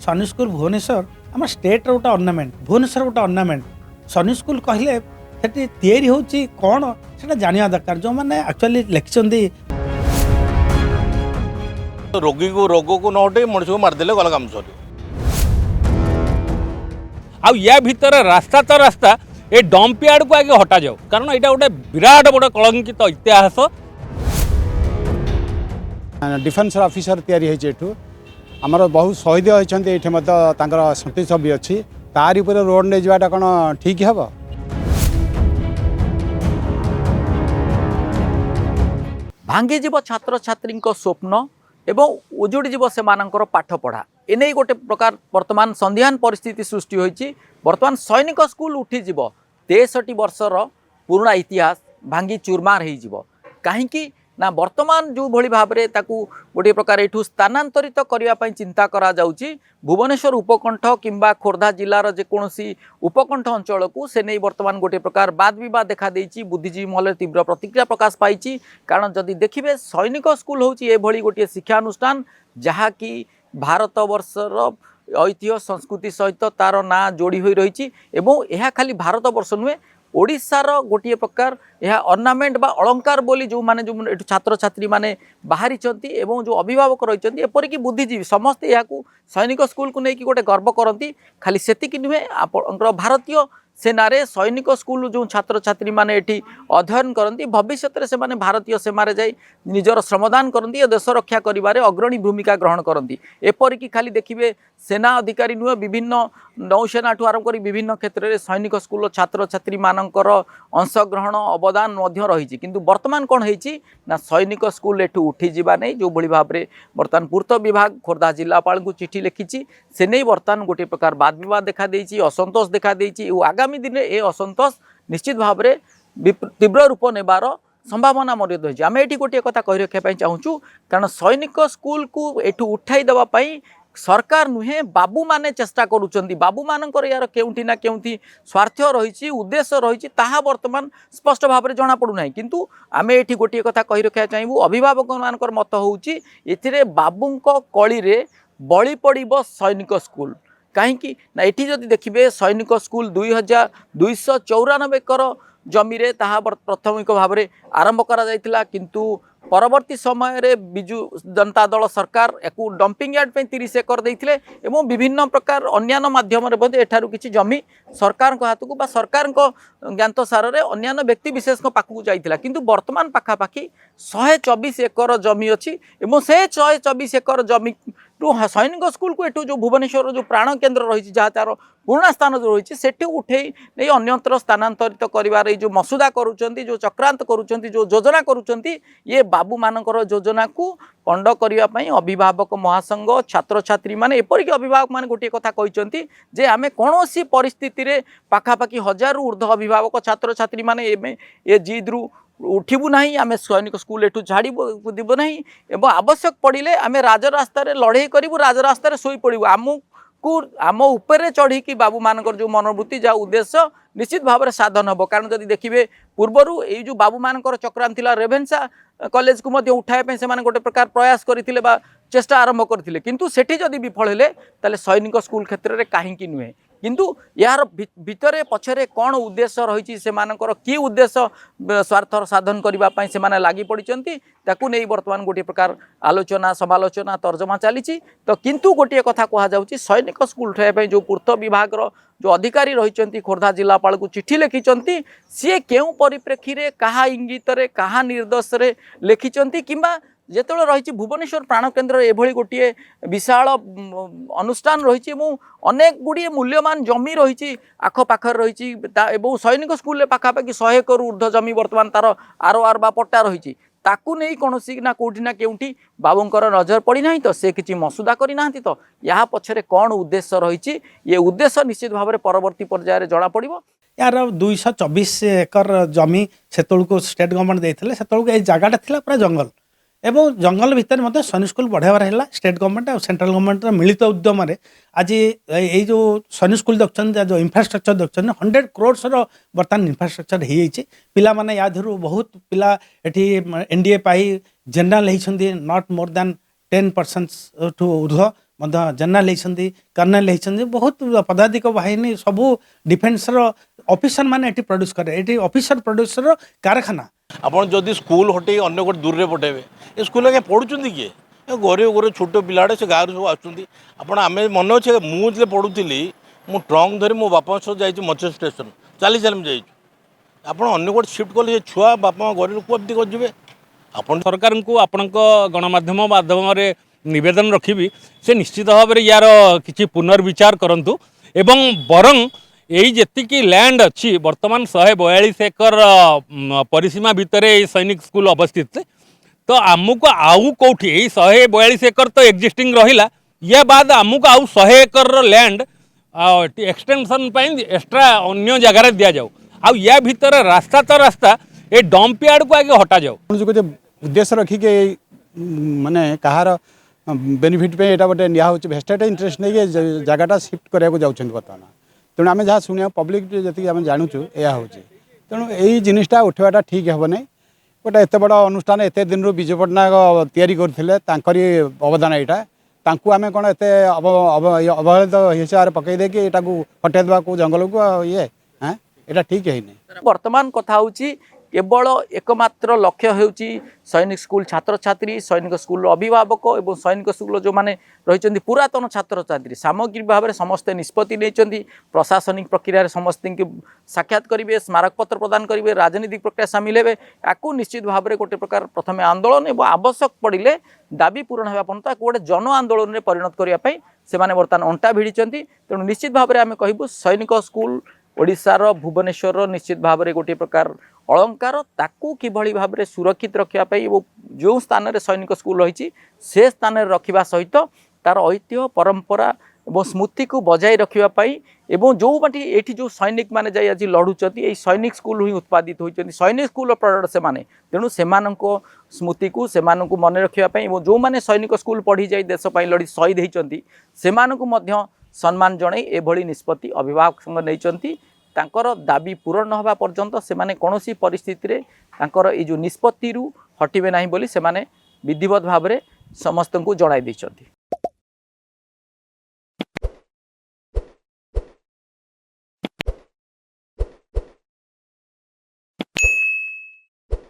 Sunny school Bhubaneswar आम state गोटे अर्नामेंट भुवनेश्वर गोटे अर्नामेंट सनी स्कूल कहले सेठी तैयारी होची कौन से जाना दरकार जो मैंने एक्चुअली लिखिं रोगी को रोग को न हटे मनुष्य को मारदेले गला काम सर या भितर रास्ता तो रास्ता ए डंप यार्ड को आगे हटा जाओ कारण यहाँ गोटे विराट बड़ कलंकित इतिहास डिफेन्स ऑफिसर तैयारी होइछे आमर बहुत शहीद होइछन्ते एठे मत तांकर स्मृति सब भी अछि तारि ऊपर रोड ने जाटा कोन ठीक हबो भांगी जीव छात्र छात्री स्वप्न एवं उजुड़ी जीव से पाठ पढ़ा एने गोटे प्रकार वर्तमान संध्यान परिस्थिति सृष्टि होइछि वर्तमान सैनिक स्कूल उठीज 63 वर्षर पुराना इतिहास भांगी चूरमार हो कहीं ना वर्तमान जो भली भाव में गोटे प्रकार एठू स्थानांतरित करने चिंता करा जाउछि भुवनेश्वर उपकंठ किंबा खोर्धा जिलार जेकोसी उपकंठ अंचल को से नहीं वर्तमान गोटे प्रकार वाद विवाद देखा देइछि बुद्धिजीवी महल तीव्र प्रतिक्रिया प्रकाश पाई कारण जदि देखिए सैनिक स्कूल होछि एभली गोटे शिक्षानुष्ठान जहाँकि भारत वर्षर ऐतिह्य संस्कृति सहित तार ना जोड़ी हो रही एवं यह खाली भारत वर्ष नुहे ओडिशार गोटे प्रकार यह अर्नामेंट बा अलंकार बोली जो माने जो एठू छात्र छात्री माने बाहरी एवं जो अभिभावक रही एपरिक बुद्धिजीवी समस्ते यहाँ सैनिक स्कूल को लेकिन गोटे गर्व करती खाली सेतिक नुहे भारतीय सेनारे सैनिक स्कूल जो छात्र छात्री माने एठी अध्ययन करती भविष्य में से माने भारतीय सेनारे जाई निजर श्रमदान करती देश रक्षा करिबारे अग्रणी भूमिका ग्रहण करती एपरिक खाली देखिए सेना अधिकारी नुहे विभिन्न नौसेना ठू आरंभ कर विभिन्न क्षेत्र में सैनिक स्कूल छात्र छात्री मानकर अंशग्रहण अवदान मध्य रही किंतु वर्तमान कौन होइछि ना सैनिक स्कूल एठू उठी जिबा नहीं जो भली भाव में वर्तमान पूर्त विभाग खोर्धा जिलापाल को चिठी लिखिछि से नहीं वर्तमान गोटे प्रकार वाद विवाद देखा देइछि असंतोष देखा देइछि आगामी दिन ए असंतोष निश्चित भाव में तीव्र रूप नेबार संभावना मौजूद रही आम ये गोटे कथा कही रखापी चाहूँ कारण सैनिक स्कूल को एठू उठाई देवाई सरकार नुहे बाबू माने चेष्टा करुचंदी बाबू मानकर यार केउंठी ना केउंठी स्वार्थ रही उद्देश्य रही ताहा वर्तमान स्पष्ट भाव में जना पड़ूना किंतु आम ये गोटे कथा कही रखा चाहबू अभिभावक मानकर मत होउची एथिरे बाबूंको कली रे बळी पड़िबो सैनिक स्कूल कहीं ना ये जदि देखिए सैनिक स्कूल 2294 एकर जमी रे ताहा प्राथमिक भाव में आरंभ करा जायतिला किंतु परवर्ती समय रे बिजु जनता दल सरकार याकू डंपिंग यार्ड पे 30 एकर देइथिले एवं विभिन्न प्रकार अन्यान्य माध्यम रे एठारु किछि जमी सरकार को हाथ को बा सरकार को ज्ञात सार रे अन्यान्य व्यक्ति विशेष को पाखु जाइथिला किंतु वर्तमान पाखापाखि 124 एकर जमी अछि एवं से 124 एकर जमी सैनिक स्कूल को एठू जो भुवनेश्वर जो प्राण केन्द्र रही जहाँ तार पुराना स्थान जो रही से उठे नहीं अन्यत्र स्थानांतरित कर जो मसुदा करुँच जो चक्रांत करुँच जो योजना करुँच ये बाबू मानकर योजना को पंड करने अभिभावक महासंघ छात्र छात्री माने एपरिक अभिभावक माने गोटे कथा कहते जे आमे कौन सी परिस्थिति रे पाखापाखि 1000 ऊर्ध्व अभिभावक छात्र छात्री माने ए जिद्रु उठिबू नहीं आमे सैनिक स्कूल एठू झाड़ी दिबू नहीं एवं आवश्यक पड़िले आमे राजरास्ता लड़े करूँ राजरास्ता शोई पड़ू आमको आम उपरे चढ़ी कि बाबू मानकर जो मनोवृत्ति जहाँ उद्देश्य निश्चित भाव में साधन हम कारण जदि देखिए पूर्वर ये जो बाबू मानकर चक्रांत थिला रेभेन्सा कॉलेज को मध्य उठाए से गोटे प्रकार प्रयास करते चेष्टा आरंभ करते किंतु सेठी जदि विफल हेले ताले सैनिक स्कूल क्षेत्र में कहीं नुहे किंतु यार भितर पछरे कौन उद्देश्य रही से कि उद्देश्य स्वार्थ साधन करने से लगी पड़ी ताकू नहीं वर्तमान गोटे प्रकार आलोचना समालोचना तर्जमा चली तो किंतु गोटे कथा कहुच्छी सैनिक स्कूल उठाइबा जो पूर्त विभाग जो अधिकारी रही खोर्धा जिलापाल को चिठी लिखिं सी केउ परिप्रेक्षी रे कहा इंगित रे कहा निर्देश रे लिखिं किंबा जेतବେଳେ रही भुवनेश्वर प्राण केन्द्र एभली गोटे विशाल अनुष्ठान रही अनेक गुड़िए मूल्यवान जमी रही आखपाखर रही सैनिक स्कूल पाखापाखि 100 एकर ऊर्ध्व जमी वर्तमान तार आर बा पट्टा रही ताकू नहीं कौन ना कौटी ना केउटी बाबूंकर नजर पड़ी ना तो से किसी मसुदा करना तो या पछरे कौन उद्देश्य रही ये उद्देश्य निश्चित भाव में परवर्ती पर्यायर जना पड़ यार 224 एकर जमी से स्टेट गवर्नमेंट देते से जगटा थी पूरा जंगल एवं जंगल भितर मत सैनिक स्कूल बढ़ावर है स्टेट गवर्नमेंट और सेंट्रल गवर्नमेंट मिलित उद्यम आज ये जो सैनिक स्कूल देखते जो इंफ्रास्ट्रक्चर देखते 100 करोड़ बर्तमान इंफ्रास्ट्रक्चर हो जाए पिला माने या धरू बहुत पिला एटी एनडीए पाई जनरल होती नॉट मोर दैन 10% ठू ऊर्ध्व जनरल होती कर्नल होती बहुत पदाधिक बाहिनी सबू डिफेन्सर ऑफिसर माने एटी प्रोड्यूस करे एटी ऑफिसर प्रोड्यूसर कारखाना ଆପଣ ଯଦି ସ୍କୁଲ ହଟେଇ ଅନ୍ୟ ଗୋଟେ ଦୂରରେ ପଠାଇବେ ଏ ସ୍କୁଲରେ କାହିଁ ପଢ଼ୁଛନ୍ତି କିଏ ଗରିବ ଗରିବ ଛୋଟ ପିଲାଟେ ସେ ଗାଁରୁ ସବୁ ଆସୁଛନ୍ତି ଆପଣ ଆମେ ମନେ ଅଛି ମୁଁ ଯେତେବେଳେ ପଢ଼ୁଥିଲି ମୁଁ ଟ୍ରଙ୍କ ଧରି ମୋ ବାପାଙ୍କ ସହ ଯାଇଛି ମଞ୍ଚ ଷ୍ଟେସନ ଚାଲି ଚାଲି ମୁଁ ଯାଇଛୁ ଆପଣ ଅନ୍ୟ ଗୋଟେ ସିଫ୍ଟ କଲେ ସେ ଛୁଆ ବାପା ଗରିବ ଲୋକ ଏମିତି କରିଯିବେ ଆପଣ ସରକାରଙ୍କୁ ଆପଣଙ୍କ ଗଣମାଧ୍ୟମ ମାଧ୍ୟମରେ ନିବେଦନ ରଖିବି ସେ ନିଶ୍ଚିତ ଭାବରେ ୟାର କିଛି ପୁନର୍ବିଚାର କରନ୍ତୁ ଏବଂ ବରଂ ଏଇ ଯେତିକି ଲ୍ୟାଣ୍ଡ ଅଛି ବର୍ତ୍ତମାନ 142 ଏକର ପରିସୀମା ଭିତରେ ଏଇ ସୈନିକ ସ୍କୁଲ ଅବସ୍ଥିତ ତ ଆମକୁ ଆଉ କେଉଁଠି ଏଇ 142 ଏକର ତ ଏକ୍ଜିଷ୍ଟିଂ ରହିଲା ୟା ବାଦ ଆମକୁ ଆଉ 100 ଏକରର ଲ୍ୟାଣ୍ଡ ଏକ୍ସଟେନସନ୍ ପାଇଁ ଏକ୍ସଟ୍ରା ଅନ୍ୟ ଜାଗାରେ ଦିଆଯାଉ ଆଉ ୟା ଭିତରେ ରାସ୍ତା ତ ରାସ୍ତା ଏ ଡମ୍ପ ୟାର୍ଡକୁ ଆଗେ ହଟାଯାଉ ଗୋଟେ ଉଦ୍ଦେଶ୍ୟ ରଖିକି ମାନେ କାହାର ବେନିଫିଟ୍ ପାଇଁ ଏଇଟା ଗୋଟେ ନିଆ ହେଉଛି ଭେଷ୍ଟେଡ୍ ଇଣ୍ଟରେଷ୍ଟ ନେଇକି ଜାଗାଟା ସିଫ୍ଟ କରିବାକୁ ଯାଉଛନ୍ତି ବର୍ତ୍ତମାନ ତେଣୁ ଆମେ ଯାହା ଶୁଣିବା ପବ୍ଲିକ୍ ଯେତିକି ଆମେ ଜାଣୁଛୁ ଏହା ହେଉଛି ତେଣୁ ଏଇ ଜିନିଷଟା ଉଠିବାଟା ଠିକ୍ ହେବ ନାହିଁ ଗୋଟେ ଏତେ ବଡ଼ ଅନୁଷ୍ଠାନ ଏତେ ଦିନରୁ ବିଜୁ ପଟ୍ଟନାୟକ ତିଆରି କରିଥିଲେ ତାଙ୍କରି ଅବଦାନ ଏଇଟା ତାଙ୍କୁ ଆମେ କ'ଣ ଏତେ ଅବହେଳିତ ହିସାବରେ ପକାଇ ଦେଇକି ଏଇଟାକୁ ହଟାଇ ଦେବା କେଉଁ ଜଙ୍ଗଲକୁ ଏଇଟା ଠିକ୍ ହେଇନି ବର୍ତ୍ତମାନ କଥା ହେଉଛି केवल एकमात्र लक्ष्य होउची सैनिक स्कूल छात्र छात्री सैनिक स्कूल अभिभावक और सैनिक स्कूल जो मैंने रही पुरातन छात्र छात्री सामग्रिक भाव में समस्ते निष्पत्ति नहीं प्रशासनिक प्रक्रिया समस्त साक्षात करेंगे स्मारक पत्र प्रदान करेंगे राजनीतिक प्रक्रिया सामिल हे आपको निश्चित भाव में गोटे प्रकार प्रथम आंदोलन और आवश्यक पड़े दाबी पूरण होगा पर्यंत गोटे जन आंदोलन में परिणत करने से बर्तमान अंटा भिड़ी तेणु निश्चित भाव में आम कहूँ सैनिक स्कूल ओडिशार भुवनेश्वर निश्चित भाव में गोटे प्रकार अलंकार ताकू किभली भाव में सुरक्षित रखापी जो स्थान में सैनिक स्कूल रही से स्थान में रखा सहित तार ऐतिह्य परंपरा और स्मृति को बजाय रखापी जो बाटी ये जो सैनिक मैंने जाई आज लड़ुंट ये सैनिक स्कूल ही उत्पादित होती सैनिक स्कूल प्रडक्ट से माने तेणु से स्मृति को से मन रखापी जो मैंने सैनिक स्कूल पढ़ी जाई देशपाई लड़ी शहीद होती से सम्मान जन एभली निष्पत्ति अभिभावक नहीं तांकर दाबी पूरण न होगा पर्यंत से माने कौनसी परिस्थिति रे तांकर ये जो निष्पत्ति हटिबे नहीं बोली से माने विधिवत भाव में समस्त को जणाई देइछंती।